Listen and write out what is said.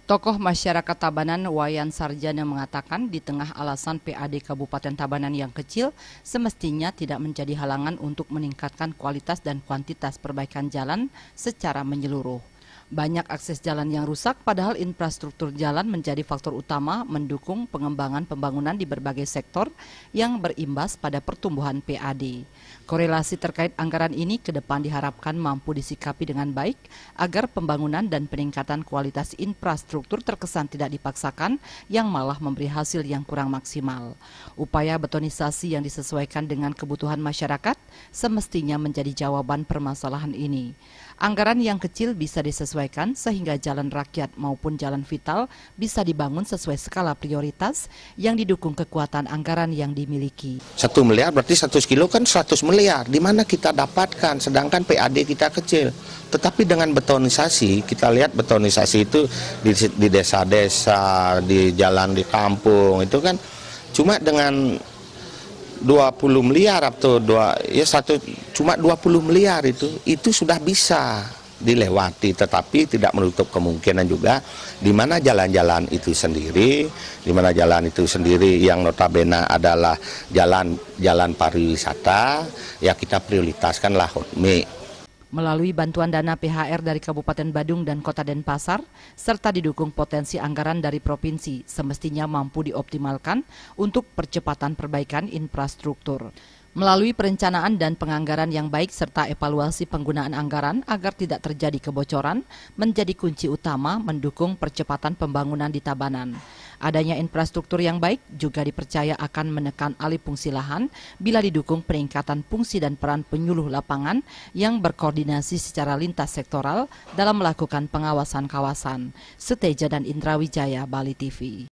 Tokoh masyarakat Tabanan Wayan Sarjana mengatakan di tengah alasan PAD Kabupaten Tabanan yang kecil semestinya tidak menjadi halangan untuk meningkatkan kualitas dan kuantitas perbaikan jalan secara menyeluruh. Banyak akses jalan yang rusak padahal infrastruktur jalan menjadi faktor utama mendukung pengembangan pembangunan di berbagai sektor yang berimbas pada pertumbuhan PAD. Korelasi terkait anggaran ini ke depan diharapkan mampu disikapi dengan baik agar pembangunan dan peningkatan kualitas infrastruktur terkesan tidak dipaksakan yang malah memberi hasil yang kurang maksimal. Upaya betonisasi yang disesuaikan dengan kebutuhan masyarakat semestinya menjadi jawaban permasalahan ini. Anggaran yang kecil bisa disesuaikan sehingga jalan rakyat maupun jalan vital bisa dibangun sesuai skala prioritas yang didukung kekuatan anggaran yang dimiliki. 1 miliar berarti 100 kilo kan 100 miliar. Di mana kita dapatkan, sedangkan PAD kita kecil. Tetapi dengan betonisasi, kita lihat betonisasi itu di desa-desa, di jalan di kampung, itu kan cuma dengan 20 miliar atau cuma 20 miliar itu sudah bisa dilewati, tetapi tidak menutup kemungkinan juga di mana jalan-jalan itu sendiri yang notabene adalah jalan pariwisata, ya kita prioritaskanlah HOTME. Melalui bantuan dana PHR dari Kabupaten Badung dan Kota Denpasar, serta didukung potensi anggaran dari provinsi, semestinya mampu dioptimalkan untuk percepatan perbaikan infrastruktur. Melalui perencanaan dan penganggaran yang baik serta evaluasi penggunaan anggaran agar tidak terjadi kebocoran, menjadi kunci utama mendukung percepatan pembangunan di Tabanan. Adanya infrastruktur yang baik juga dipercaya akan menekan alih fungsi lahan bila didukung peningkatan fungsi dan peran penyuluh lapangan yang berkoordinasi secara lintas sektoral dalam melakukan pengawasan kawasan. Suteja dan Indra Wijaya, Bali TV.